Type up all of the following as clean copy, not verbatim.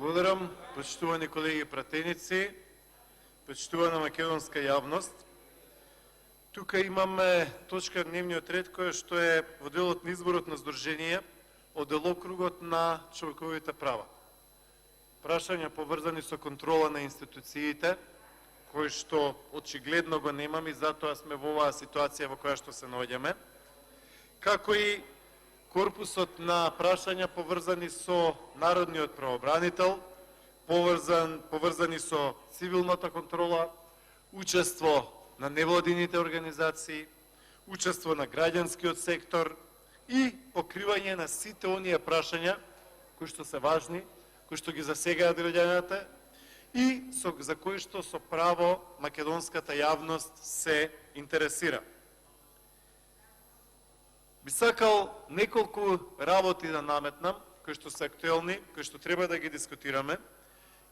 Благодарам, почитувани колеги и пратеници, почитувана македонска јавност. Тука имаме точка дневниот ред која што е во делот на изборот на здружение од делокругот на човековите права. Прашања поврзани со контрола на институциите, кои што очигледно го немаме и затоа сме во оваа ситуација во која што се наоѓаме, како и корпусот на прашања поврзани со народниот правобранител, поврзани со цивилната контрола, учество на невладините организации, учество на граѓанскиот сектор и покривање на сите оние прашања кои што се важни, кои што ги засегаат граѓаните и за кои што со право македонската јавност се интересира. Би сакал неколку работи да наметнам, кои што се актуелни, кои што треба да ги дискутираме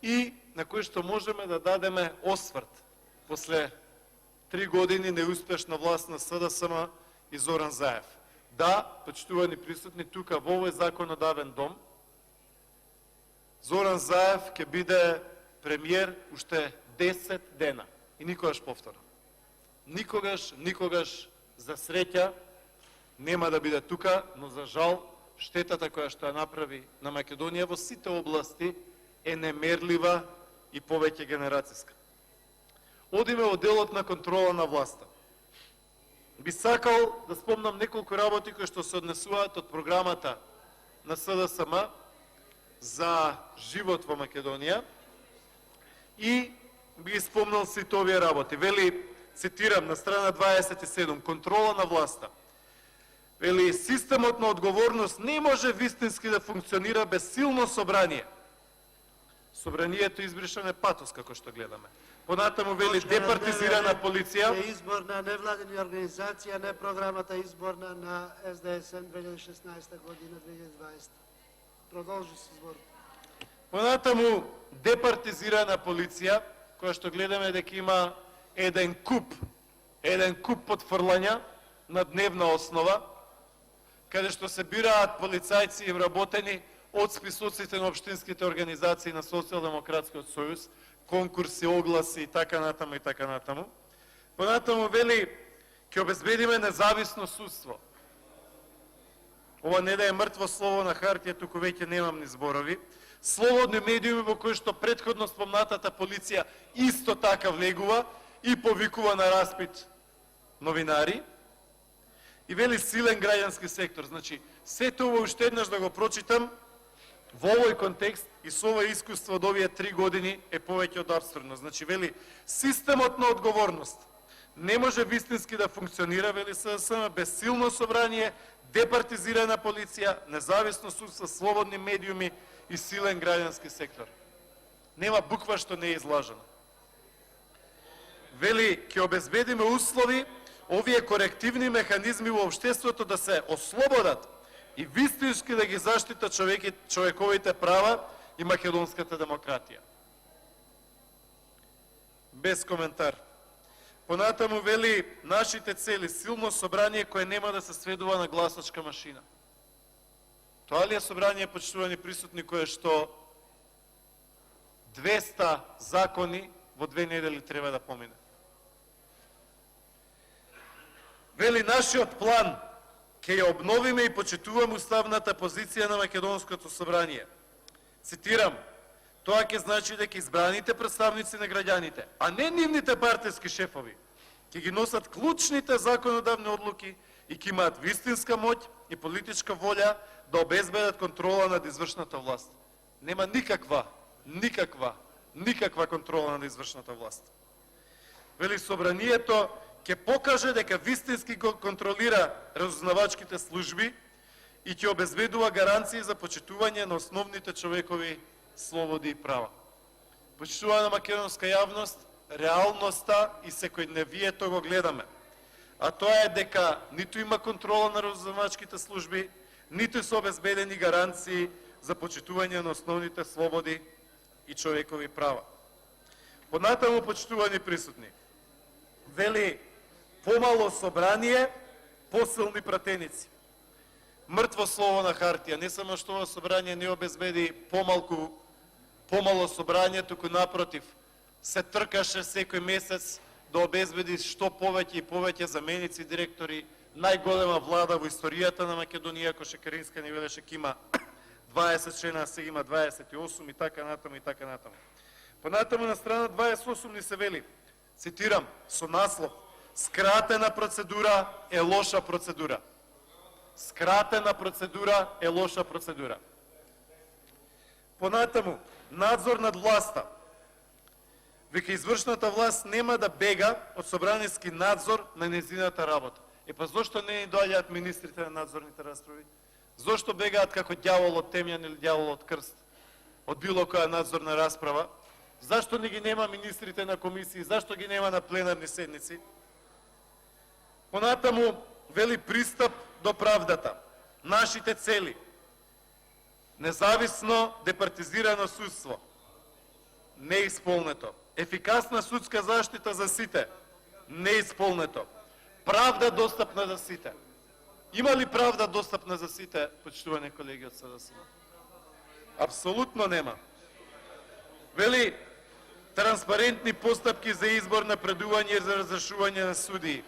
и на кои што можеме да дадеме осврт после 3 години неуспешна власт на СДСМ и Зоран Заев. Да, почитувани присутни тука во овој законодавен дом, Зоран Заев ќе биде премиер уште 10 дена и никогаш повторно. Никогаш за среќа нема да биде тука, но за жал штетата која што ја направи на Македонија во сите области е немерлива и повеќе генерацијска. Одиме во делот на контрола на власта. Би сакал да спомнам неколку работи кои што се однесуваат од програмата на СДСМ за живот во Македонија и би спомнал сите овие работи. Вели, цитирам на страна 27, контрола на власта. Вели, системот на одговорност не може вистински да функционира без силно собрание. Собранието избришано е патос, како што гледаме. Понатаму вели, департизирана полиција. Избор на невладени организација, не програмата изборна на СДСМ 2016 година, 2020. Продолжи се избор. Понатаму департизирана полиција, која што гледаме дека има еден куп потфрлања на дневна основа, каде што се бираат полицајци и вработени од списоците на општинските организации на Социјалдемократскиот сојуз, конкурси, огласи и така натаму и така натаму. Понатаму вели, ќе обезбедиме независно судство. Ова не да е мртво слово на хартија, туку веќе немам ни зборови. Слободни медиуми во кои што претходно спомнатата полиција исто така влегува и повикува на распит новинари. И вели силен граѓански сектор. Значи, сето ово уште еднаш да го прочитам, во овој контекст и со ова искуство од овие 3 години е повеќе од апсурдно. Значи, вели, системот на одговорност не може вистински да функционира, вели СДСМ, без силно собрание, департизирана полиција, независно судство, слободни медиуми и силен граѓански сектор. Нема буква што не е излажена. Вели, ќе обезбедиме услови овие корективни механизми во општеството да се ослободат и вистински да ги заштитат човековите права и македонската демократија. Без коментар. Понатаму вели, нашите цели силно собрание кое нема да се сведува на гласачка машина. Тоа ли е собрание, почитувани присутни, кое што 200 закони во 2 недели треба да помине? Вели, нашиот план ќе ја обновиме и почитуваме уставната позиција на Македонското собрание. Цитирам, тоа ќе значи дека избраните представници на граѓаните, а не нивните партиски шефови, ќе ги носат клучните законодавни одлуки и ќе имаат вистинска моќ и политичка волја да обезбедат контрола над извршната власт. Нема никаква контрола над извршната власт. Вели, собранието ќе покаже дека вистински го контролира разузнавачките служби и ќе обезбедува гаранции за почитување на основните човекови слободи и права. Почитувана македонска јавност, реалноста и секојдневието го гледаме. А тоа е дека ниту има контрола на разузнавачките служби, ниту се обезбедени гаранции за почитување на основните слободи и човекови права. Понатаму, почитувани присутни, вели, помало собрание, посилни пратеници. Мртво слово на хартија. Не само што ова собрание не обезбеди помалку помало собрање, туку напротив, се тркаше секој месец да обезбеди што повеќе и повеќе заменици директори, најголема влада во историјата на Македонија, Кошекаринска ни велеше ке има 20 члена, а сега има 28 и така натаму и така натаму. Понатаму на страна 28 ни се вели, цитирам, со наслов: скратена процедура е лоша процедура. Скратена процедура е лоша процедура. Понатаму, надзор над власта. Веќе извршната власт нема да бега од собраниски надзор на незината работа. Па зошто не ни доаѓаат министрите на надзорните расправи? Зошто бегаат како ѓавол од темјан или ѓавол од крст од било која надзорна расправа? Зашто не ги нема министрите на комисии? Зашто ги нема на пленарни седници? Понатаму вели пристап до правдата. Нашите цели: независно департизирано судство, неисполнето. Ефикасна судска заштита за сите, неисполнето. Правда достапна за сите. Има ли правда достапна за сите, почитувани колеги од СДСМ? Апсолутно нема. Вели транспарентни постапки за избор, напредување и за разрешување на судии.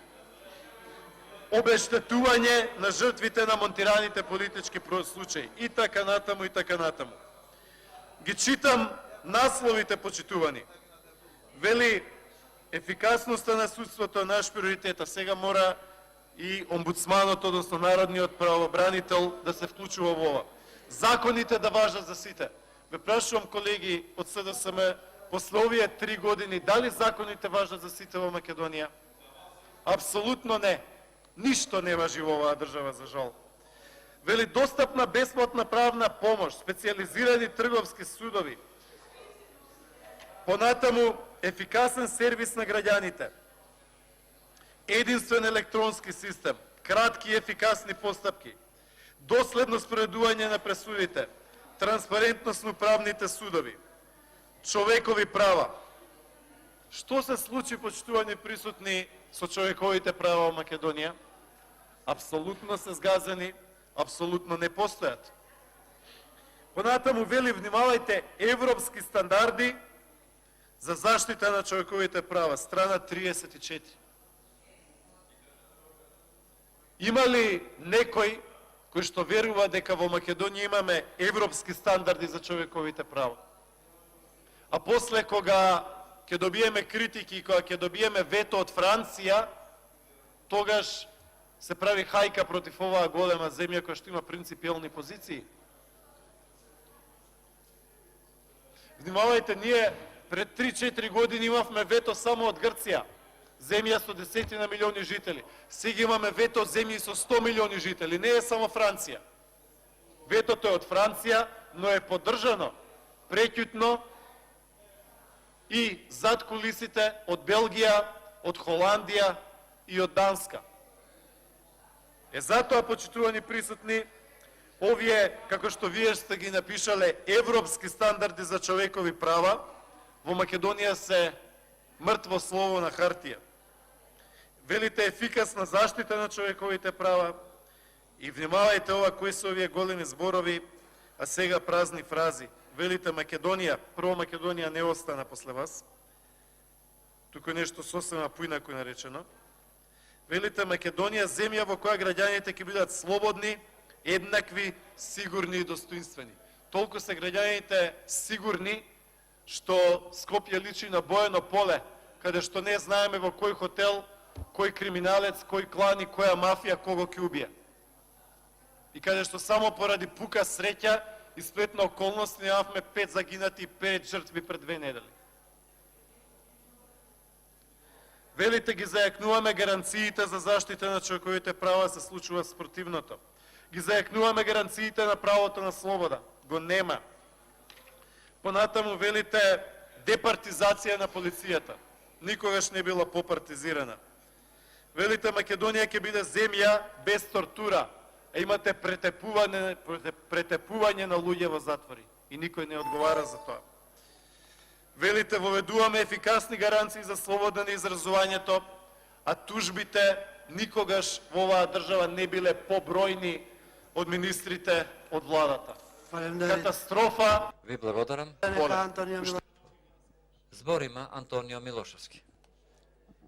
Обештетување на жртвите на монтираните политички случаи. И така натаму, и така натаму. Ги читам насловите, почитувани. Вели ефикасноста на судството е наш приоритет, а сега мора и омбудсманот, односно народниот правобранител, да се вклучува во ова. Законите да важат за сите. Ве прашувам, колеги од СДСМ, после овие 3 години, дали законите важат за сите во Македонија? Апсолутно не. Ништо не важи во оваа држава, за жал. Вели достапна бесплатна правна помош, специализирани трговски судови. Понатаму ефикасен сервис на граѓаните. Единствен електронски систем, кратки и ефикасни постапки, доследно споредување на пресудите, транспарентност на правните судови, човекови права. Што се случи, почитувани присутни, со човековите права во Македонија? Апсолутно се згазени, апсолутно не постојат. Понатаму вели, внимавајте, европски стандарди за заштита на човековите права, страна 34. Има ли некој кој што верува дека во Македонија имаме европски стандарди за човековите права? А после кога ќе добиеме критики и кога ќе добиеме вето од Франција, тогаш се прави хајка против оваа голема земја која што има принципиелни позиции. Внимавајте, ние пред 3-4 години имавме вето само од Грција, земја со десетина милиони жители. Сега имаме вето од земји со 100 милиони жители, не е само Франција. Ветото е од Франција, но е поддржано преќутно и зад кулисите од Белгија, од Холандија и од Данска. Затоа, почитувани присутни, овие, како што вие сте ги напишале, европски стандарди за човекови права, во Македонија се мртво слово на хартија. Велите ефикасна заштита на човековите права и внимавајте ова, кои се овие големи зборови, а сега празни фрази. Велите Македонија, прво Македонија не остана после вас, туку нешто сосема поинаку наречено. Велите Македонија, земја во која граѓаните ќе бидат слободни, еднакви, сигурни и достоинствени. Толку се граѓаните сигурни, што Скопје личи на боено поле, каде што не знаеме во кој хотел, кој криминалец, кој клан и која мафија кого ќе убие. И каде што само поради пука среќа и сплетна околности немавме 5 загинати и 5 жртви пред 2 недели. Велите, ги зајакнуваме гаранциите за заштита на човековите права, се случува спротивното. Ги зајакнуваме гаранциите на правото на слобода. Го нема. Понатаму велите департизација на полицијата. Никогаш не била попартизирана. Велите Македонија ќе биде земја без тортура, а имате претепување на луѓе во затвори. И никој не одговара за тоа. Велите, воведуваме ефикасни гаранции за слобода на изразувањето, а тужбите никогаш во оваа држава не биле побројни од министрите од владата. Хвалим да катастрофа. Ви благодарам. нека Антонио Милошевски. Збор има Антонио Милошевски.